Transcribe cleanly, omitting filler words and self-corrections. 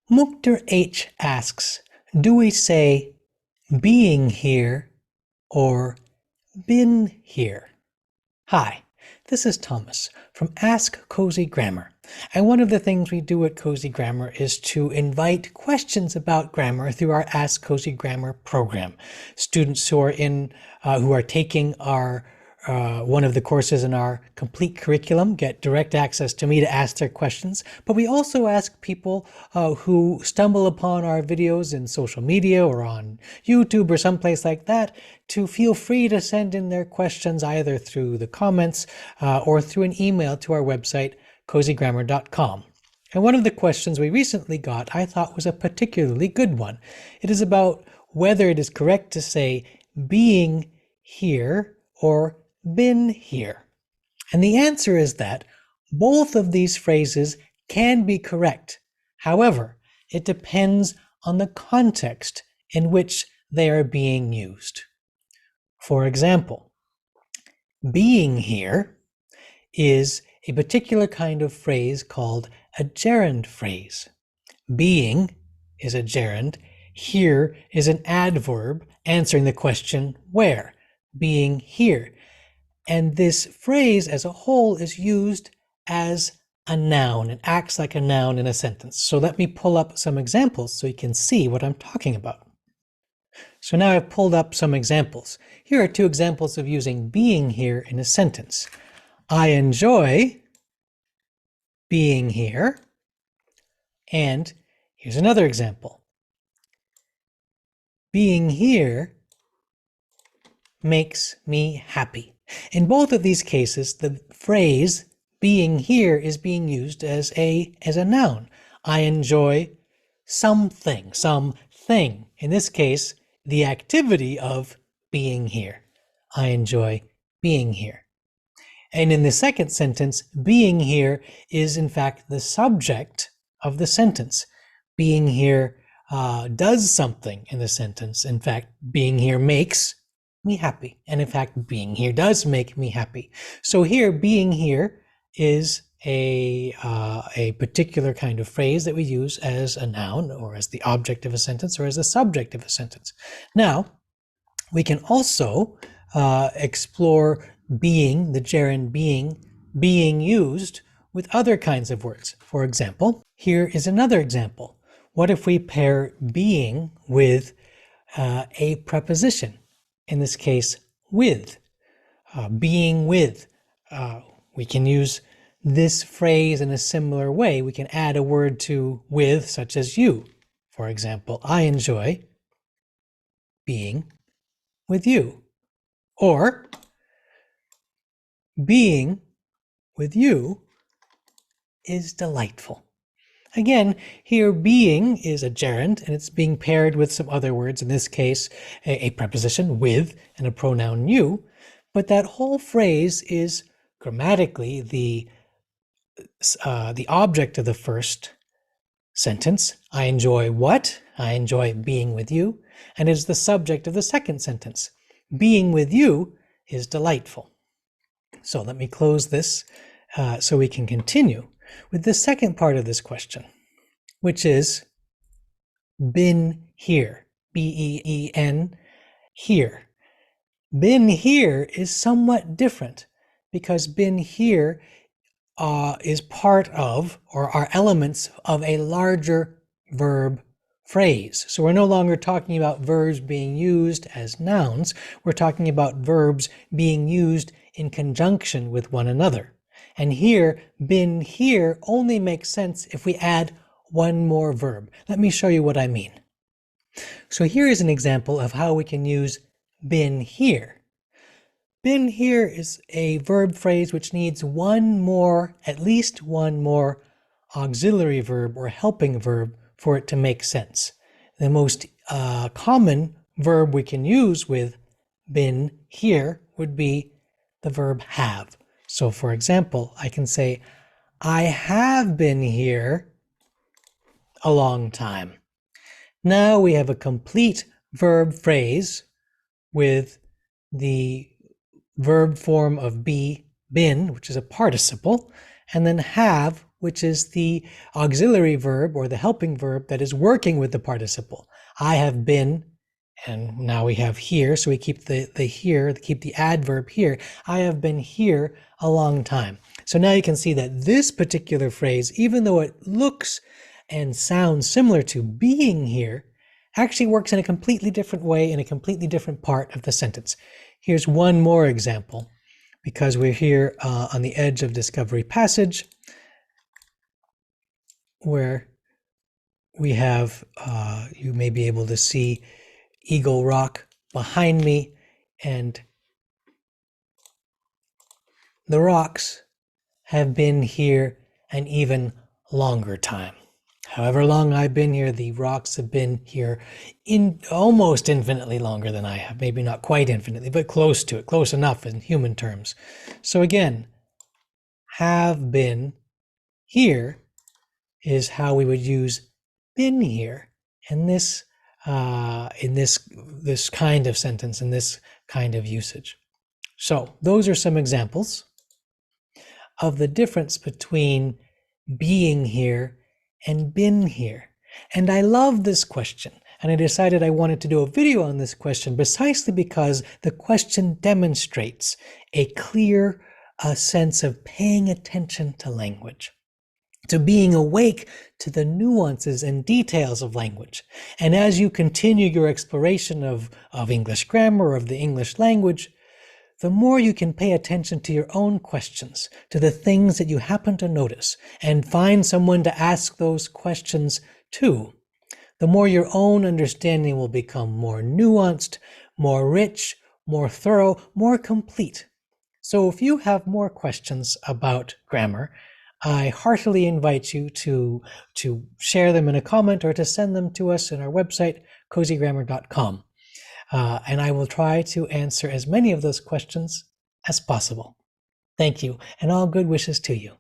Mukter H asks, do we say being here or been here? Hi, this is Thomas from Ask Cozy Grammar. And one of the things we do at Cozy Grammar is to invite questions about grammar through our Ask Cozy Grammar program. Students who are taking our one of the courses in our complete curriculum get direct access to me to ask their questions, but we also ask people who stumble upon our videos in social media or on YouTube or someplace like that to feel free to send in their questions either through the comments or through an email to our website, cozygrammar.com. And one of the questions we recently got I thought was a particularly good one. It is about whether it is correct to say being here or been here. And the answer is that both of these phrases can be correct. However, it depends on the context in which they are being used. For example, being here is a particular kind of phrase called a gerund phrase. Being is a gerund. Here is an adverb answering the question where. Being here. And this phrase as a whole is used as a noun. It acts like a noun in a sentence. So let me pull up some examples so you can see what I'm talking about. So now I've pulled up some examples. Here are two examples of using being here in a sentence. I enjoy being here. And here's another example. Being here makes me happy. In both of these cases, the phrase being here is being used as a noun. I enjoy something. In this case, the activity of being here. I enjoy being here. And in the second sentence, being here is in fact the subject of the sentence. Being here does something in the sentence. In fact, being here makes me happy. And in fact, being here does make me happy. So here, being here is a particular kind of phrase that we use as a noun or as the object of a sentence or as the subject of a sentence. Now, we can also explore being, the gerund being used with other kinds of words. For example, here is another example. What if we pair being with a preposition? In this case, with. Being with. We can use this phrase in a similar way. We can add a word to with, such as you. For example, I enjoy being with you. Or, being with you is delightful. Again, here being is a gerund and it's being paired with some other words, in this case, a preposition with and a pronoun you, but that whole phrase is grammatically the object of the first sentence. I enjoy what? I enjoy being with you, and is the subject of the second sentence. Being with you is delightful. So let me close this so we can continue with the second part of this question, which is been here, B-E-E-N, here. Been here is somewhat different because been here is part of or are elements of a larger verb phrase. So we're no longer talking about verbs being used as nouns. We're talking about verbs being used in conjunction with one another. And here, been here only makes sense if we add one more verb. Let me show you what I mean. So here is an example of how we can use been here. Been here is a verb phrase which needs at least one more auxiliary verb or helping verb for it to make sense. The most common verb we can use with been here would be the verb have. So for example, I can say, I have been here a long time. Now we have a complete verb phrase with the verb form of be, been, which is a participle, and then have, which is the auxiliary verb or the helping verb that is working with the participle. I have been, and now we have here, so we keep the here, keep the adverb here. I have been here a long time. So now you can see that this particular phrase, even though it looks and sounds similar to being here, actually works in a completely different way in a completely different part of the sentence. Here's one more example, because we're here on the edge of Discovery Passage, where we have, you may be able to see Eagle Rock behind me, and the rocks have been here an even longer time. However long I've been here, the rocks have been here in almost infinitely longer than I have. Maybe not quite infinitely, but close to it, close enough in human terms. So again, have been here is how we would use been here in this kind of sentence, in this kind of usage. So those are some examples of the difference between being here and been here. And I love this question, and I decided I wanted to do a video on this question precisely because the question demonstrates a clear sense of paying attention to language, to being awake to the nuances and details of language. And as you continue your exploration of English grammar, of the English language, the more you can pay attention to your own questions, to the things that you happen to notice, and find someone to ask those questions to, the more your own understanding will become more nuanced, more rich, more thorough, more complete. So if you have more questions about grammar, I heartily invite you to share them in a comment or to send them to us in our website, cozygrammar.com. And I will try to answer as many of those questions as possible. Thank you, and all good wishes to you.